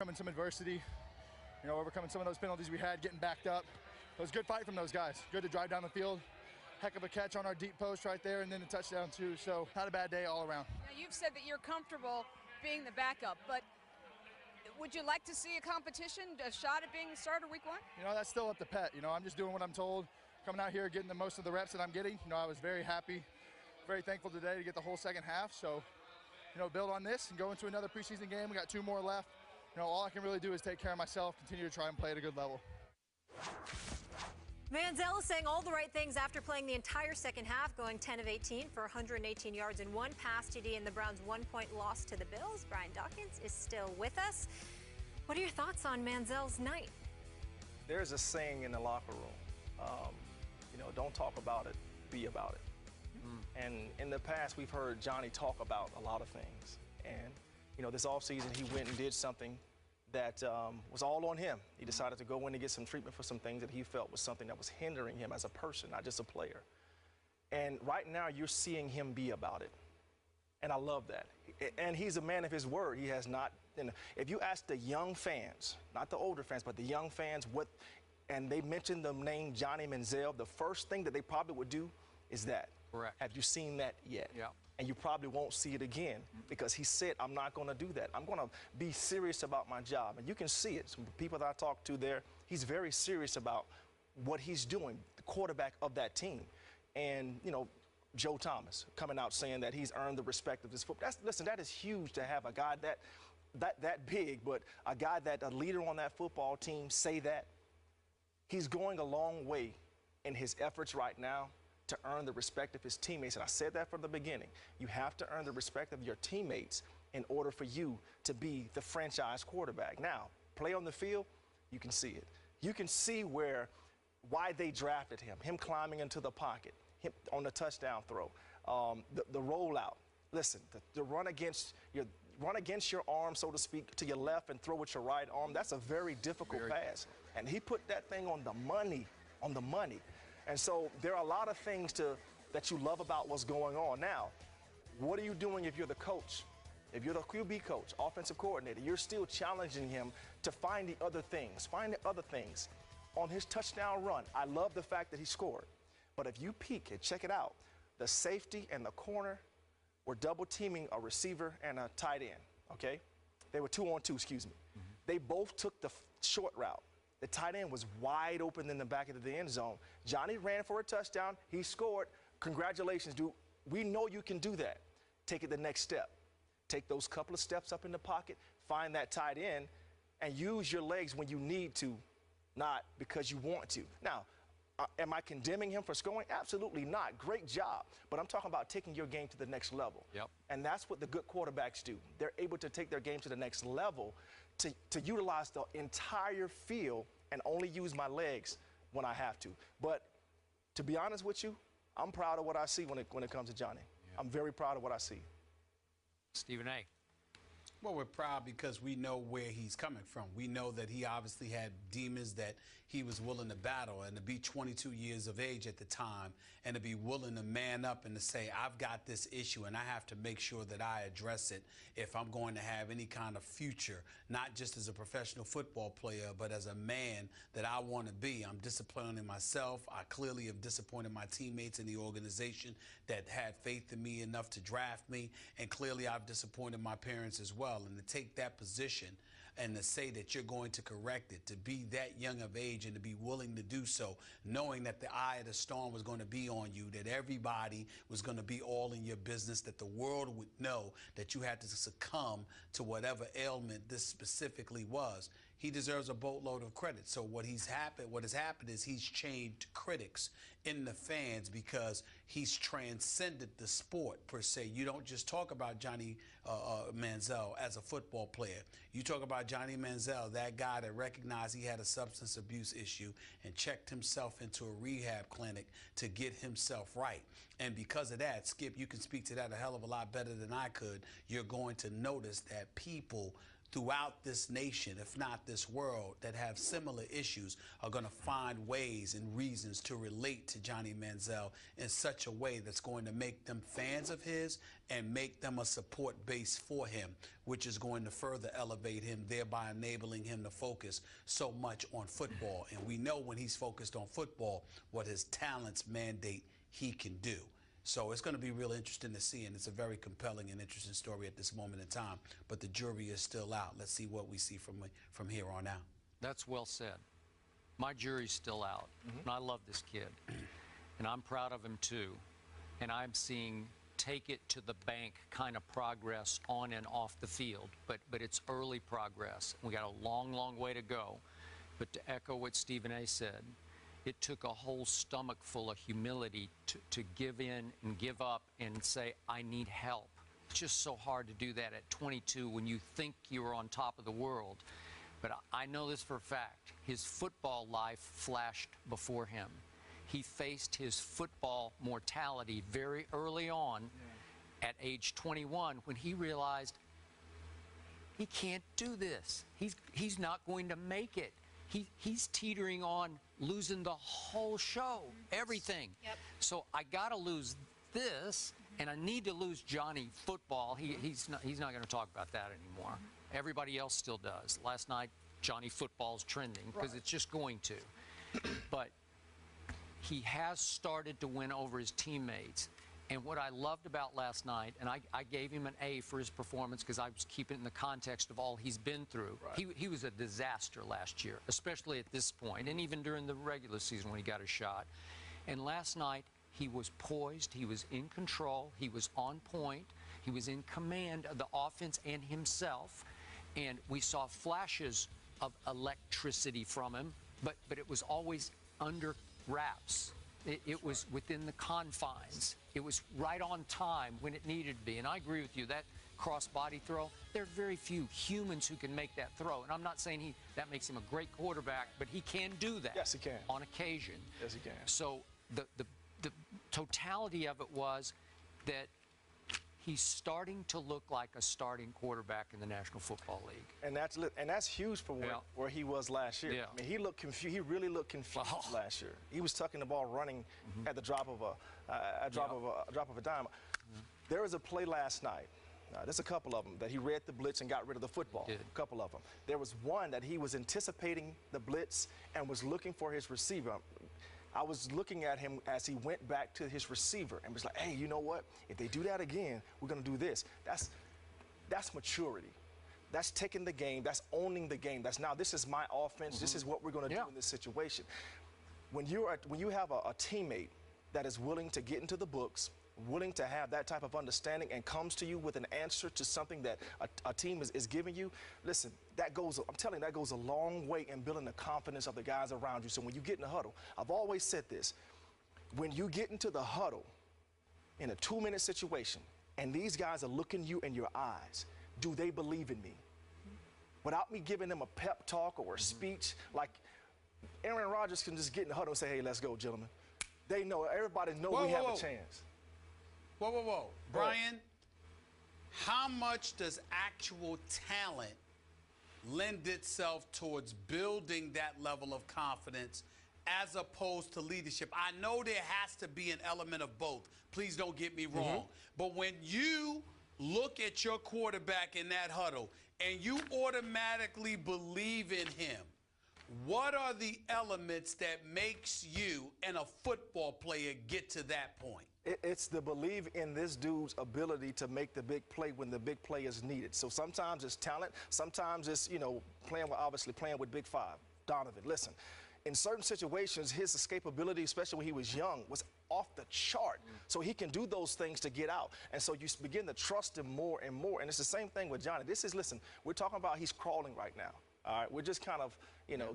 overcoming some adversity, overcoming some of those penalties we had, getting backed up. It was a good fight from those guys. Good to drive down the field. Heck of a catch on our deep post right there, and then the touchdown too. So not a bad day all around. Now, you've said that you're comfortable being the backup, but would you like to see a competition, a shot at being the starter week 1? That's still up to Pet. I'm just doing what I'm told. Coming out here, getting the most of the reps that I'm getting. I was very happy, very thankful today to get the whole second half. So, build on this and go into another preseason game. We got 2 more left. All I can really do is take care of myself, continue to try and play at a good level. Manziel is saying all the right things after playing the entire second half, going 10 of 18 for 118 yards and 1 pass TD in the Browns' 1-point loss to the Bills. Brian Dawkins is still with us. What are your thoughts on Manziel's night? There's a saying in the locker room, don't talk about it, be about it. And in the past, we've heard Johnny talk about a lot of things. And, this offseason, he went and did something that was all on him. He decided to go in and get some treatment for some things that he felt was something that was hindering him as a person, not just a player. And right now, you're seeing him be about it. And I love that. And he's a man of his word. He has not, if you ask the young fans, not the older fans, but the young fans, and they mention the name Johnny Manziel, the first thing that they probably would do is that. Correct. Have you seen that yet? Yeah. And you probably won't see it again because he said, I'm not going to do that. I'm going to be serious about my job. And you can see it. Some people that I talked to there, he's very serious about what he's doing, the quarterback of that team. And, Joe Thomas coming out saying that he's earned the respect of this football. Listen, that is huge to have a guy that big, but a guy a leader on that football team say that. He's going a long way in his efforts right now to earn the respect of his teammates. And I said that from the beginning. You have to earn the respect of your teammates in order for you to be the franchise quarterback. Now, play on the field, you can see it. You can see why they drafted him climbing into the pocket, him on the touchdown throw, the rollout. Listen, the run against your arm, so to speak, to your left and throw with your right arm, that's a very difficult pass. And he put that thing on the money, And so there are a lot of things that you love about what's going on. Now, what are you doing if you're the coach? If you're the QB coach, offensive coordinator, you're still challenging him to find the other things. On his touchdown run, I love the fact that he scored. But if you peek and check it out, the safety and the corner were double teaming a receiver and a tight end, okay? They were 2-on-2, excuse me. They both took the short route. The tight end was wide open in the back of the end zone. Johnny ran for a touchdown. He scored. Congratulations, dude. We know you can do that. Take it the next step. Take those couple of steps up in the pocket, find that tight end, and use your legs when you need to, not because you want to. Now, am I condemning him for scoring? Absolutely not. Great job. But I'm talking about taking your game to the next level. Yep. And that's what the good quarterbacks do. They're able to take their game to the next level to utilize the entire field and only use my legs when I have to. But to be honest with you, I'm proud of what I see when it comes to Johnny. Yeah. I'm very proud of what I see. Stephen A. Well, we're proud because we know where he's coming from. We know that he obviously had demons that he was willing to battle, and to be 22 years of age at the time and to be willing to man up and to say, I've got this issue and I have to make sure that I address it if I'm going to have any kind of future, not just as a professional football player, but as a man that I want to be. I'm disappointing myself. I clearly have disappointed my teammates in the organization that had faith in me enough to draft me, and clearly I've disappointed my parents as well. And to take that position and to say that you're going to correct it, to be that young of age and to be willing to do so, knowing that the eye of the storm was going to be on you, that everybody was going to be all in your business, that the world would know that you had to succumb to whatever ailment this specifically was. He deserves a boatload of credit. So what has happened is he's changed critics in the fans because he's transcended the sport per se. You don't just talk about Johnny Manziel as a football player. You talk about Johnny Manziel, that guy that recognized he had a substance abuse issue and checked himself into a rehab clinic to get himself right. And because of that, Skip, you can speak to that a hell of a lot better than I could. You're going to notice that people throughout this nation, if not this world, that have similar issues are going to find ways and reasons to relate to Johnny Manziel in such a way that's going to make them fans of his and make them a support base for him, which is going to further elevate him, thereby enabling him to focus so much on football. And we know when he's focused on football, what his talents mandate he can do. So it's going to be real interesting to see, and it's a very compelling and interesting story at this moment in time. But the jury is still out. Let's see what we see from here on out. That's well said. My jury's still out, and I love this kid, and I'm proud of him too. And I'm seeing take it to the bank kind of progress on and off the field, but it's early progress. We got a long, long way to go. But to echo what Stephen A. said, it took a whole stomach full of humility to give in and give up and say, I need help. It's just so hard to do that at 22 when you think you're on top of the world. But I know this for a fact. His football life flashed before him. He faced his football mortality very early on at age 21 when he realized he can't do this. He's not going to make it. He's teetering on losing the whole show, everything. Yep. So I got to lose this, and I need to lose Johnny football. He's not going to talk about that anymore. Everybody else still does. Last night, Johnny football's trending because it's just going to. But he has started to win over his teammates. And what I loved about last night, and I gave him an A for his performance because I was keeping it in the context of all he's been through. Right. He was a disaster last year, especially at this point, and even during the regular season when he got a shot. And last night, he was poised, he was in control, he was on point, he was in command of the offense and himself. And we saw flashes of electricity from him, but it was always under wraps. It was within the confines. It was right on time when it needed to be. And I agree with you, that cross-body throw, there are very few humans who can make that throw. And I'm not saying that makes him a great quarterback, but he can do that. Yes, he can. On occasion. Yes, he can. So the totality of it was that he's starting to look like a starting quarterback in the National Football League. And that's huge for where he was last year. Yeah. I mean, he looked confused. He really looked confused last year. He was tucking the ball, running at the drop of a dime. There was a play last night. There's a couple of them that he read the blitz and got rid of the football. A couple of them. There was one that he was anticipating the blitz and was looking for his receiver. I was looking at him as he went back to his receiver and was like, hey, you know what? If they do that again, we're going to do this. That's maturity. That's taking the game. That's owning the game. That's now this is my offense. This is what we're going to do in this situation. When you have a teammate that is willing to get into the books, willing to have that type of understanding and comes to you with an answer to something that a team is giving you, listen, I'm telling you, that goes a long way in building the confidence of the guys around you. So when you get in the huddle, I've always said this, when you get into the huddle in a 2-minute situation and these guys are looking you in your eyes, do they believe in me? Without me giving them a pep talk or a speech, like Aaron Rodgers can just get in the huddle and say, hey, let's go, gentlemen. They know, everybody knows we have a chance. Whoa. Brian, how much does actual talent lend itself towards building that level of confidence as opposed to leadership? I know there has to be an element of both. Please don't get me wrong. But when you look at your quarterback in that huddle and you automatically believe in him, what are the elements that makes you and a football player get to that point? It's the belief in this dude's ability to make the big play when the big play is needed. So sometimes it's talent. Sometimes it's, obviously playing with Big Five. Donovan, listen, in certain situations, his escapability, especially when he was young, was off the chart. So he can do those things to get out. And so you begin to trust him more and more. And it's the same thing with Johnny. Listen, we're talking about he's crawling right now. All right, we're just kind of,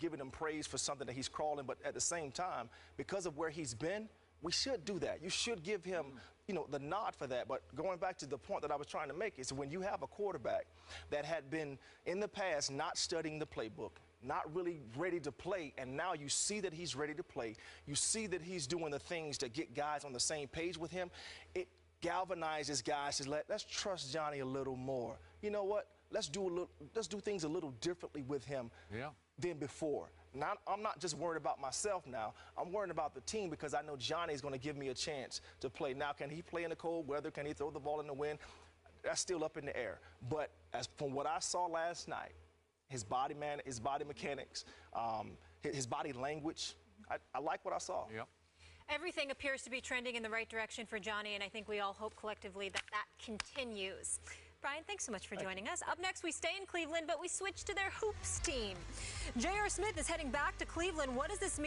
giving him praise for something that he's crawling. But at the same time, because of where he's been, we should do that. You should give him, the nod for that. But going back to the point that I was trying to make is when you have a quarterback that had been in the past not studying the playbook, not really ready to play, and now you see that he's ready to play, you see that he's doing the things that get guys on the same page with him, it galvanizes guys to let's trust Johnny a little more. You know what? let's do things a little differently with him than before. Now, I'm not just worried about myself now. I'm worried about the team because I know Johnny's going to give me a chance to play. Now, can he play in the cold weather? Can he throw the ball in the wind? That's still up in the air. But as from what I saw last night, his body mechanics, his body language, I like what I saw. Yep. Everything appears to be trending in the right direction for Johnny, and I think we all hope collectively that that continues. Brian, thanks so much for joining us. Up next, we stay in Cleveland, but we switch to their hoops team. J.R. Smith is heading back to Cleveland. What does this mean?